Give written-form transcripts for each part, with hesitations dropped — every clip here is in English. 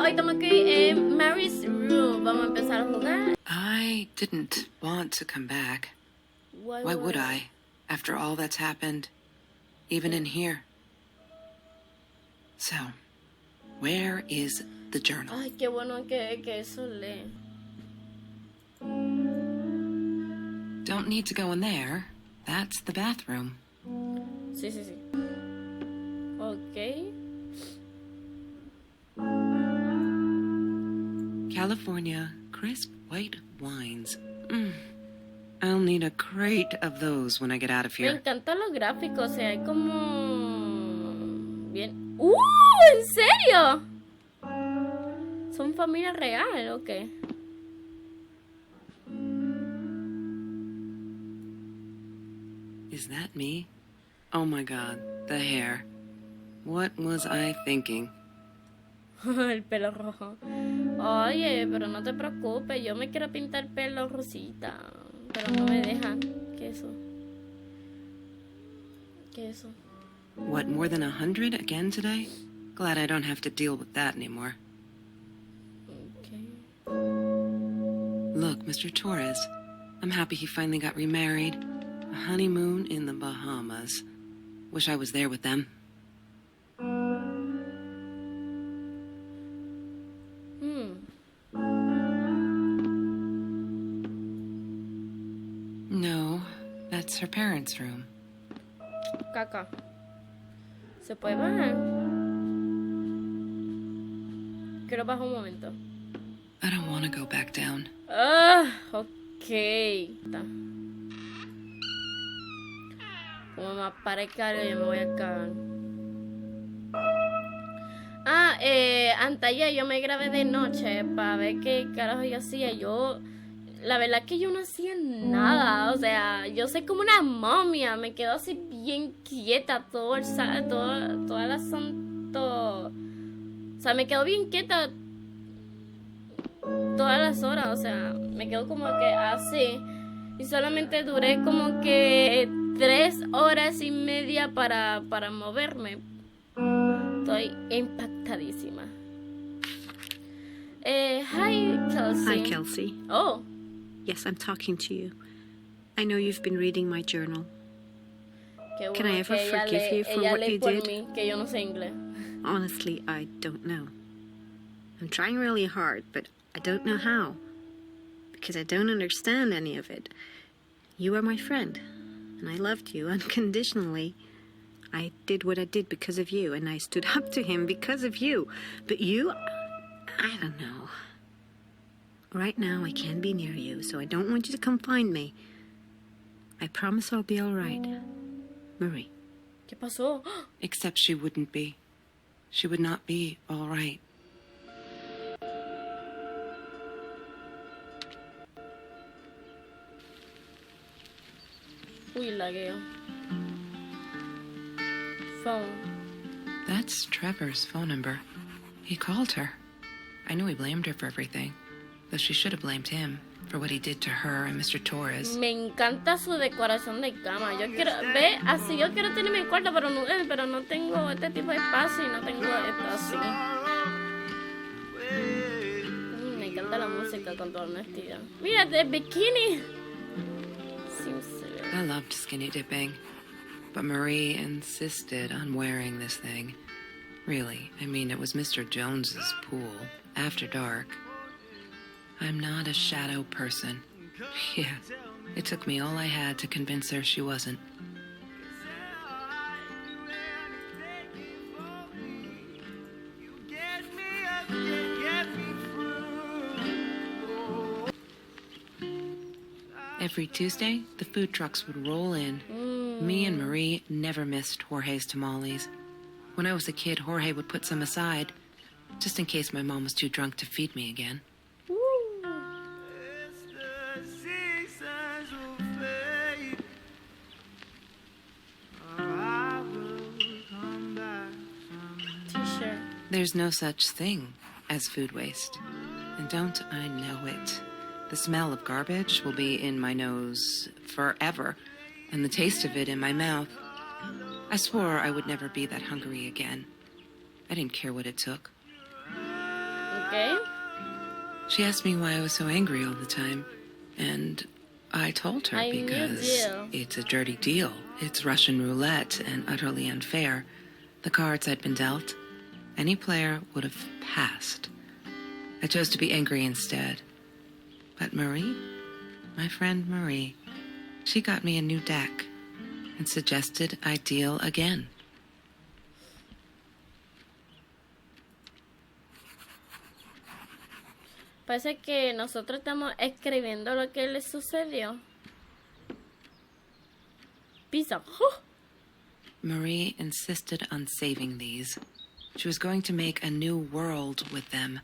hoy estamos aquí en Mary's Room. Vamos a empezar a jugar. I didn't want to come back. Why would I? After all that's happened, even in here. So, where is the journal? Ay, qué bueno que eso lee. Don't need to go in there. That's the bathroom. Sí. Ok. California crisp white wines. I'll need a crate of those when I get out of Me here. encantan los gráficos, o sea, hay como... Bien... ¿En serio? ¿Son familia real o qué? Is that me? Oh my god, the hair. What was I thinking? El pelo rojo. Oye, pero no te preocupes, yo me quiero pintar pelo rosita, pero no me dejan. ¿Qué es eso? What, more than 100 again today? Glad I don't have to deal with that anymore. Okay. Look, Mr. Torres, I'm happy he finally got remarried. A honeymoon in the Bahamas. Wish I was there with them. No, that's her parents' room. Caca. ¿Se puede bajar? Quiero bajar un momento. I don't want to go back down. Ok. Está. Como me aparezca algo, yo me voy a cagar. Anteayer yo me grabé de noche para ver qué carajo yo hacía. La verdad es que yo no hacía nada. O sea, yo soy como una momia. Me quedo así bien quieta toda la santo. O sea, me quedo bien quieta todas las horas. O sea, me quedo como que así. Y solamente duré como que 3 horas y media para moverme. Estoy impactadísima. Hi, Kelsey. Hi, Kelsey. Oh. Yes, I'm talking to you. I know you've been reading my journal. Qué Can I ever que ella forgive you for ella what lee you por did? mí, que yo no sé inglés. Honestly, I don't know. I'm trying really hard, but I don't know how. Because I don't understand any of it. You are my friend, and I loved you unconditionally. I did what I did because of you, and I stood up to him because of you. But you, I don't know. Right now, I can't be near you, so I don't want you to come find me. I promise I'll be all right. Marie. ¿Qué pasó? Except she wouldn't be. She would not be all right. Uy, lagueo. Phone. That's Trevor's phone number. He called her. I knew he blamed her for everything, though she should have blamed him for what he did to her and Mr. Torres. Me encanta su decoración de cama. Yo quiero, ve, así yo quiero tener mi cuarto, pero no tengo este tipo de espacio y no tengo esto así. Me encanta la música con toda honestidad. Mira, de bikini. I loved skinny dipping, but Marie insisted on wearing this thing. Really, I mean, it was Mr. Jones's pool, after dark. I'm not a shadow person. Yeah, it took me all I had to convince her she wasn't. Every Tuesday, the food trucks would roll in. Me and Marie never missed Jorge's tamales. When I was a kid, Jorge would put some aside, just in case my mom was too drunk to feed me again. T-shirt. There's no such thing as food waste. And don't I know it? The smell of garbage will be in my nose forever, and the taste of it in my mouth. I swore I would never be that hungry again. I didn't care what it took. Okay. She asked me why I was so angry all the time, and I told her Ay, new because deal. it's a dirty deal. It's Russian roulette and utterly unfair. The cards I'd been dealt, any player would have passed. I chose to be angry instead. But Marie, my friend Marie, she got me a new deck and suggested I deal again. Parece que nosotros estamos escribiendo lo que le sucedió. Pizza. Marie insisted on saving these. She was going to make a new world with them,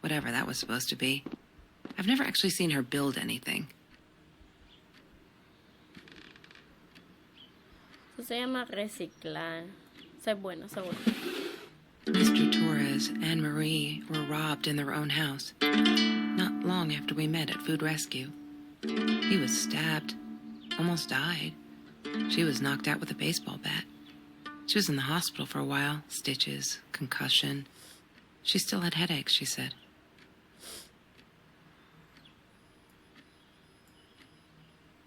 whatever that was supposed to be. I've never actually seen her build anything. Eso se llama reciclar. Eso es bueno, eso es bueno. Mr. Torres and Marie were robbed in their own house, not long after we met at Food Rescue. He was stabbed, almost died. She was knocked out with a baseball bat. She was in the hospital for a while, stitches, concussion. She still had headaches, she said.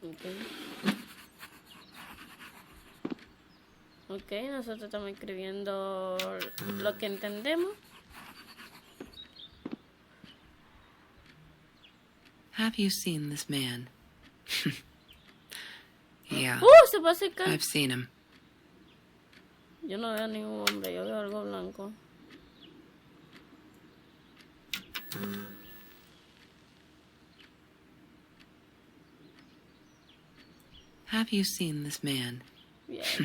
Okay. Ok, nosotros estamos escribiendo lo que entendemos. Have you seen this man? Yeah, Se puede acercar. I've seen him. Yo no veo ningún hombre, yo veo algo blanco. Have you seen this man? Yes.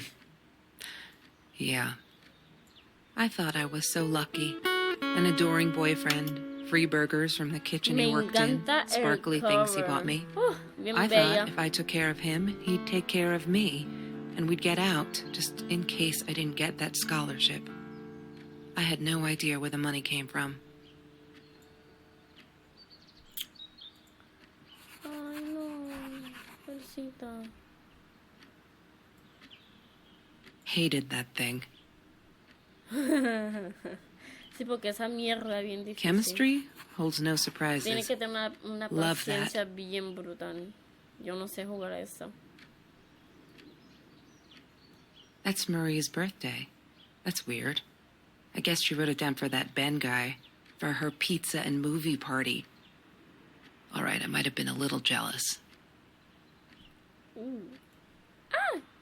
Yeah. I thought I was so lucky. An adoring boyfriend, free burgers from the kitchen Me he worked in, encanta el sparkly things he cover. bought me. Bien I bella. thought if I took care of him, he'd take care of me, and we'd get out, just in case I didn't get that scholarship. I had no idea where the money came from. Ay, no. Pobrecita. Hated that thing. Sí, porque esa mierda es bien difícil. Chemistry holds no Tienes surprises. que tener una Love paciencia bien brutal. Yo no sé jugar a eso. That's Marie's birthday. That's weird. I guess she wrote it down for that Ben guy, for her pizza and movie party. All right, I might have been a little jealous.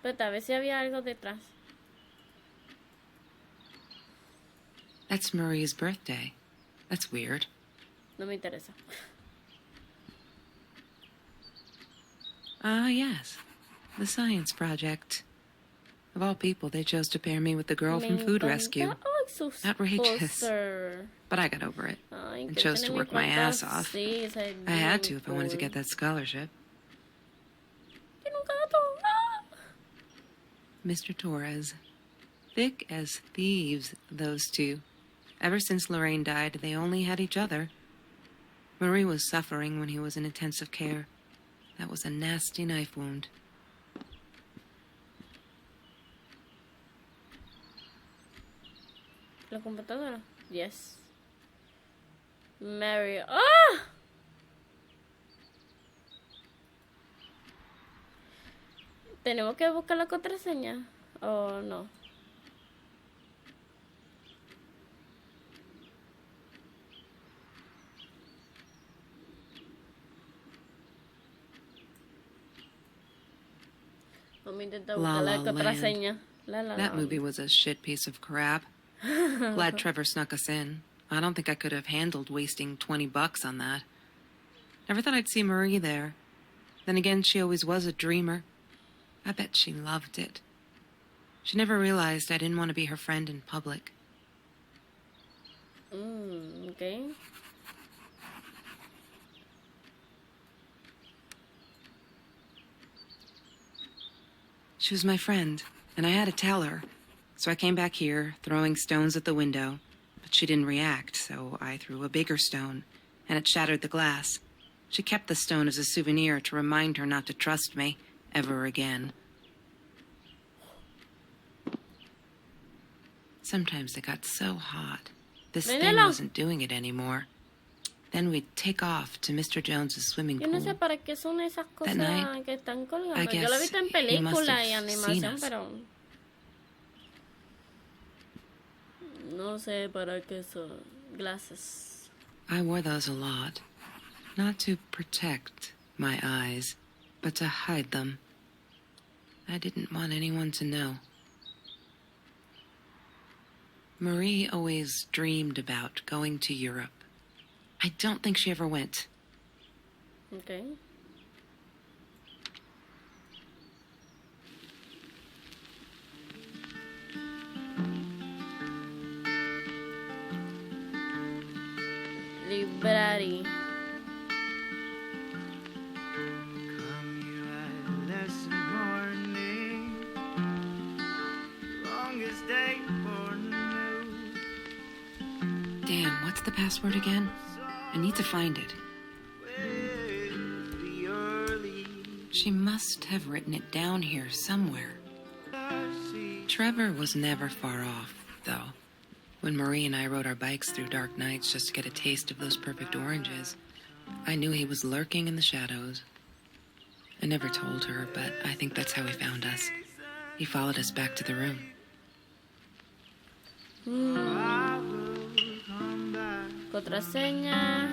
Pero tal vez si había algo detrás. That's Marie's birthday. That's weird. No me interesa. Ah, yes. The science project. Of all people, they chose to pair me with the girl Me from Food encanta. Rescue. Ay, su Outrageous. poster. But I got over it. Ay, And que chose tiene to mi work my cuarto ass off. así, esa es I had bien to if I wanted to cool. get that scholarship. Tiene un gato. ¡Ah! Mr. Torres. Thick as thieves, those two. Ever since Lorraine died, they only had each other. Marie was suffering when he was in intensive care. That was a nasty knife wound. La computadora. Yes. Mary. ¡Ah! ¿Tenemos que buscar la contraseña? ¿O no? Vamos a intentar La buscar la La contraseña. La La That Land. movie was a shit piece of crap. Glad Trevor snuck us in. I don't think I could have handled wasting $20 on that. Never thought I'd see Marie there. Then again, she always was a dreamer. I bet she loved it. She never realized I didn't want to be her friend in public. Okay. She was my friend, and I had to tell her. So I came back here, throwing stones at the window, but she didn't react, so I threw a bigger stone, and it shattered the glass. She kept the stone as a souvenir to remind her not to trust me ever again. Sometimes they got so hot, this thing Léelo. wasn't doing it anymore. Then we'd take off to Mr. Jones's swimming Yo no sé pool. para qué son esas cosas night, que están colgando. I Yo lo he guess visto en he must películas have y seen animación, us. pero no sé para qué son glasses. I wore those a lot. Not to protect my eyes, but to hide them. I didn't want anyone to know. Marie always dreamed about going to Europe. I don't think she ever went. Okay. Library. Come you eyeless morning, longest day for news. Damn, what's the password again? I need to find it. With the early She must have written it down here somewhere. Trevor was never far off, though. When Marie and I rode our bikes through dark nights just to get a taste of those perfect oranges, I knew he was lurking in the shadows. I never told her, but I think that's how he found us. He followed us back to the room. I will come back. Contraseña.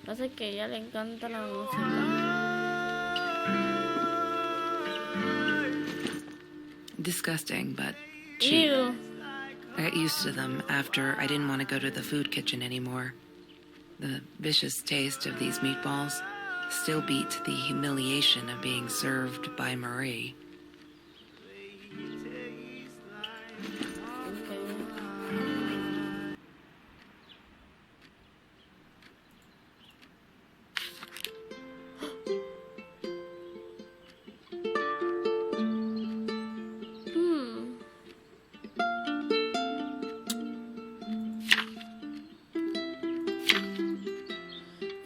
Pasa que a ella le encanta la música. Disgusting, but cheap. Ew. I got used to them after I didn't want to go to the food kitchen anymore. The vicious taste of these meatballs still beat the humiliation of being served by Marie.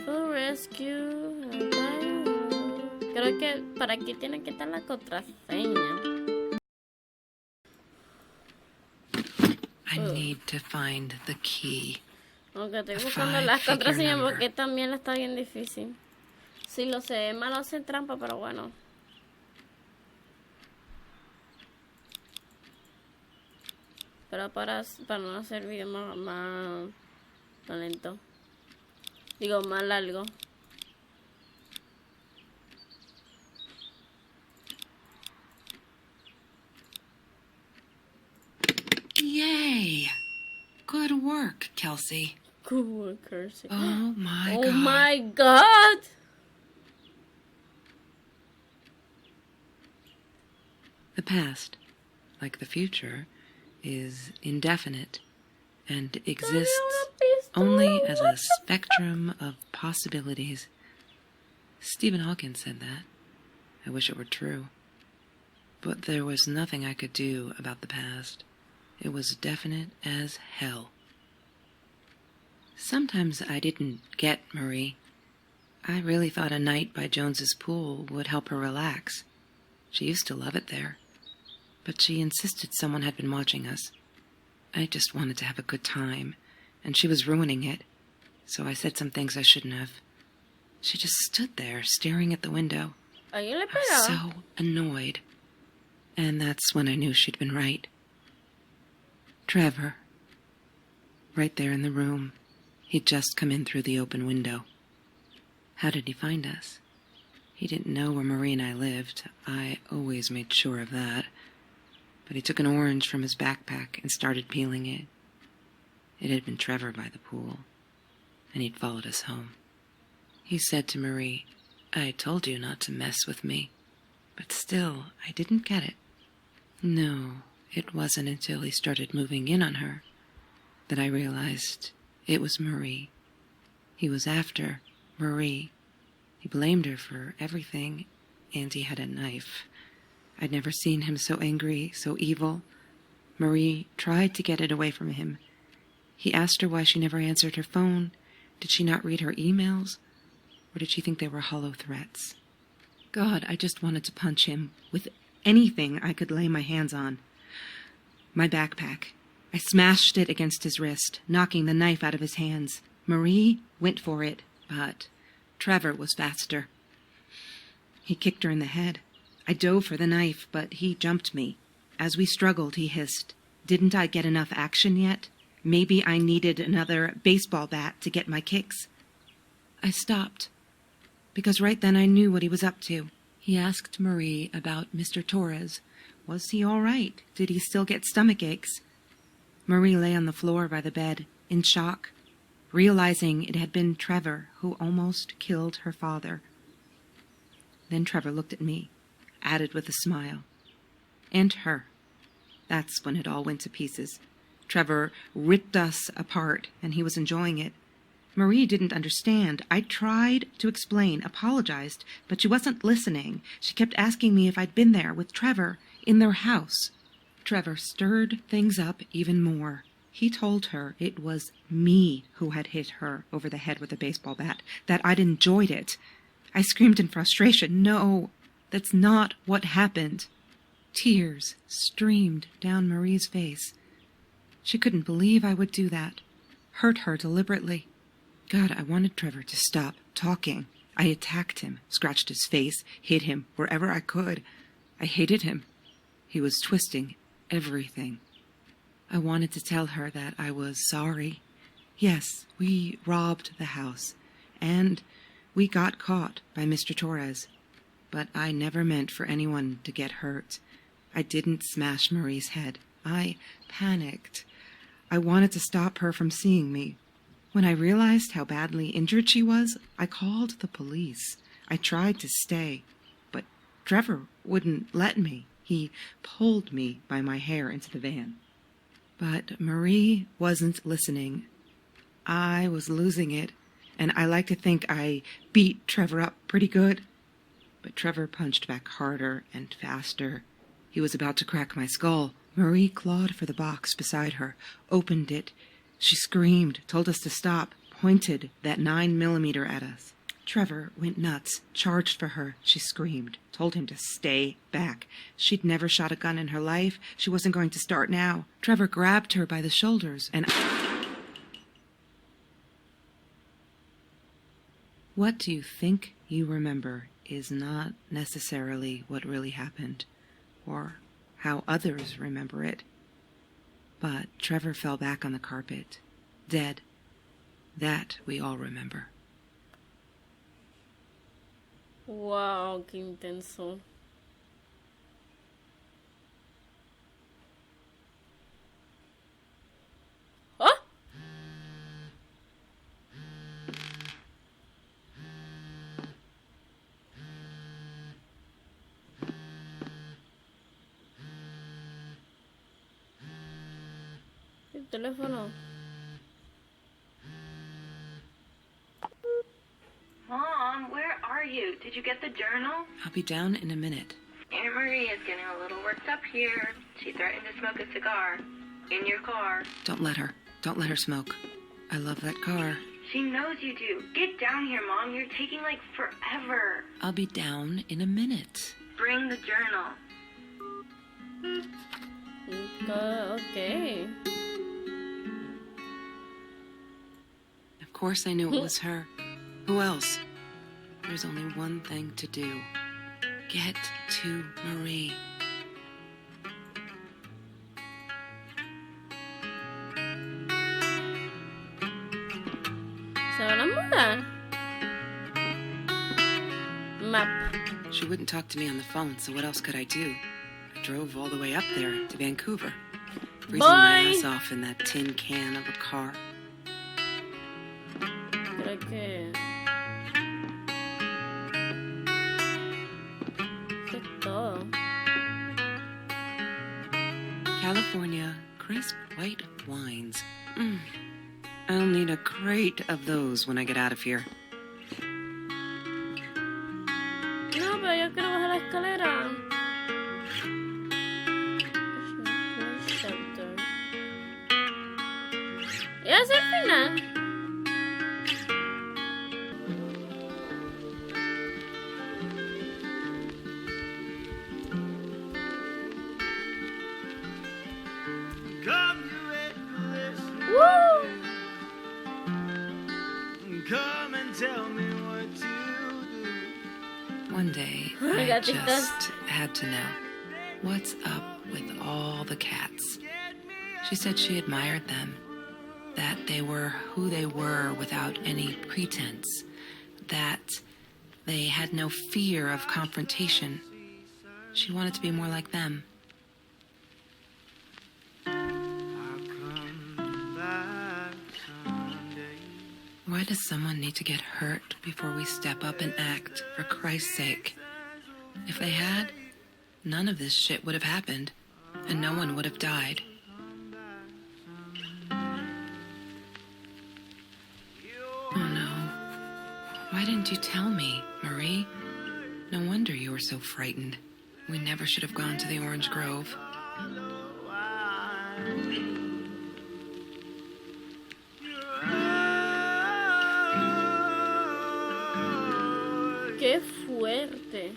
Full rescue. Creo que para aquí tiene que estar la contraseña. I need to find the key. Aunque estoy A buscando las five-figure contraseñas number. porque también está bien difícil. Sí, lo sé, es malo hacer trampa, pero bueno. Pero para no hacer video más lento. Digo, más largo. Yay! Good work, Kelsey. Cool, cursing. Oh my Oh god. my god! The past, like the future, is indefinite and exists only as a spectrum of possibilities. Stephen Hawking said that. I wish it were true. But there was nothing I could do about the past. It was definite as hell. Sometimes I didn't get Marie. I really thought a night by Jones's pool would help her relax. She used to love it there. But she insisted someone had been watching us. I just wanted to have a good time, and she was ruining it, so I said some things I shouldn't have. She just stood there, staring at the window. ¿Alguien le I was pegaba? so annoyed. And that's when I knew she'd been right. Trevor. Right there in the room. He'd just come in through the open window. How did he find us? He didn't know where Marie and I lived. I always made sure of that. But he took an orange from his backpack and started peeling it. It had been Trevor by the pool, and he'd followed us home. He said to Marie, "I told you not to mess with me." But still, I didn't get it. No, it wasn't until he started moving in on her that I realized it was Marie. He was after Marie. He blamed her for everything, and he had a knife. I'd never seen him so angry, so evil. Marie tried to get it away from him. He asked her why she never answered her phone. Did she not read her emails? Or did she think they were hollow threats? God, I just wanted to punch him with anything I could lay my hands on. My backpack. I smashed it against his wrist, knocking the knife out of his hands. Marie went for it, but Trevor was faster. He kicked her in the head. I dove for the knife, but he jumped me. As we struggled, he hissed, "Didn't I get enough action yet? Maybe I needed another baseball bat to get my kicks." I stopped, because right then I knew what he was up to. He asked Marie about Mr. Torres. Was he all right? Did he still get stomach aches? Marie lay on the floor by the bed, in shock, realizing it had been Trevor who almost killed her father. Then Trevor looked at me, added with a smile, "And her." That's when it all went to pieces. Trevor ripped us apart, and he was enjoying it. Marie didn't understand. I tried to explain, apologized, but she wasn't listening. She kept asking me if I'd been there with Trevor in their house. Trevor stirred things up even more. He told her it was me who had hit her over the head with a baseball bat, that I'd enjoyed it. I screamed in frustration, "No, that's not what happened." Tears streamed down Marie's face. She couldn't believe I would do that, hurt her deliberately. God, I wanted Trevor to stop talking. I attacked him, scratched his face, hit him wherever I could. I hated him. He was twisting everything. I wanted to tell her that I was sorry. Yes, we robbed the house, and we got caught by Mr. Torres. But I never meant for anyone to get hurt. I didn't smash Marie's head. I panicked. I wanted to stop her from seeing me. When I realized how badly injured she was, I called the police. I tried to stay, but Trevor wouldn't let me. He pulled me by my hair into the van. But Marie wasn't listening. I was losing it, and I like to think I beat Trevor up pretty good. But Trevor punched back harder and faster. He was about to crack my skull. Marie clawed for the box beside her, opened it. She screamed, told us to stop, pointed that 9mm at us. Trevor went nuts, charged for her. She screamed, told him to stay back. She'd never shot a gun in her life. She wasn't going to start now. Trevor grabbed her by the shoulders and... What do you think you remember is not necessarily what really happened, or how others remember it. But Trevor fell back on the carpet, dead. That we all remember. Wow, qué intenso. ¿Ah? El teléfono. Mom, where are you? Did you get the journal? I'll be down in a minute. Aunt Marie is getting a little worked up here. She threatened to smoke a cigar. In your car. Don't let her. Don't let her smoke. I love that car. She knows you do. Get down here, Mom. You're taking, like, forever. I'll be down in a minute. Bring the journal. Okay. Of course I knew it was her. Who else? There's only one thing to do. Get to Marie. ¿Se van a mudar? Map. She wouldn't talk to me on the phone, so what else could I do? I drove all the way up there to Vancouver, freezing my Bye. ass off in that tin can of a car. Creo que... Eso es todo. California crisp white wines. I'll need a crate of those when I get out of here. No, pero yo quiero bajar la escalera. ¿Y hacia el final? Come you One day, I Gatitas. just had to know what's up with all the cats. She said she admired them, that they were who they were without any pretense, that they had no fear of confrontation. She wanted to be more like them. I'll come back someday. Why does someone need to get hurt before we step up and act, for Christ's sake? If they had, none of this shit would have happened, and no one would have died. Oh no. Why didn't you tell me, Marie? No wonder you were so frightened. We never should have gone to the Orange Grove. Qué fuerte.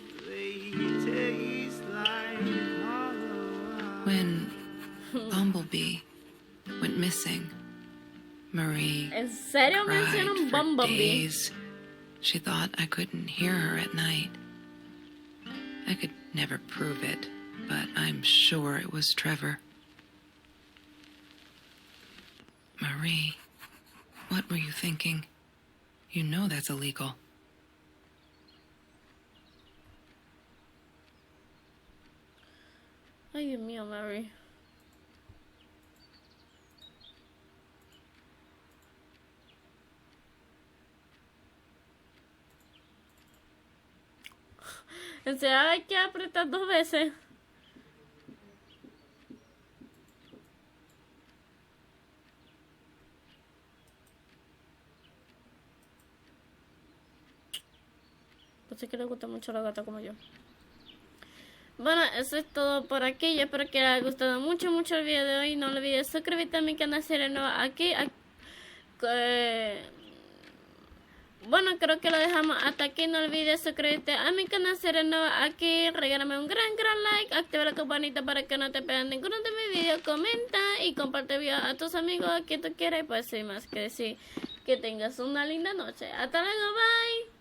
When Bumblebee went missing, Marie ¿En serio cried mencionan for Bumblebee? days. She thought I couldn't hear her at night. I could never prove it, but I'm sure it was Trevor. Marie, what were you thinking? You know that's illegal. Ay, Dios mío, Mary. O sea, hay que apretar 2 veces. Pues es que le gusta mucho la gata como yo. Bueno, eso es todo por aquí. Yo espero que les haya gustado mucho el video de hoy. No olvides suscribirte a mi canal si eres nuevo aquí. Bueno, creo que lo dejamos hasta aquí. No olvides suscribirte a mi canal si eres nuevo aquí. Regálame un gran like. Activa la campanita para que no te pierdas ninguno de mis videos. Comenta y comparte el video a tus amigos, a quien tú quieras. Y pues sin más que decir, que tengas una linda noche. Hasta luego, bye.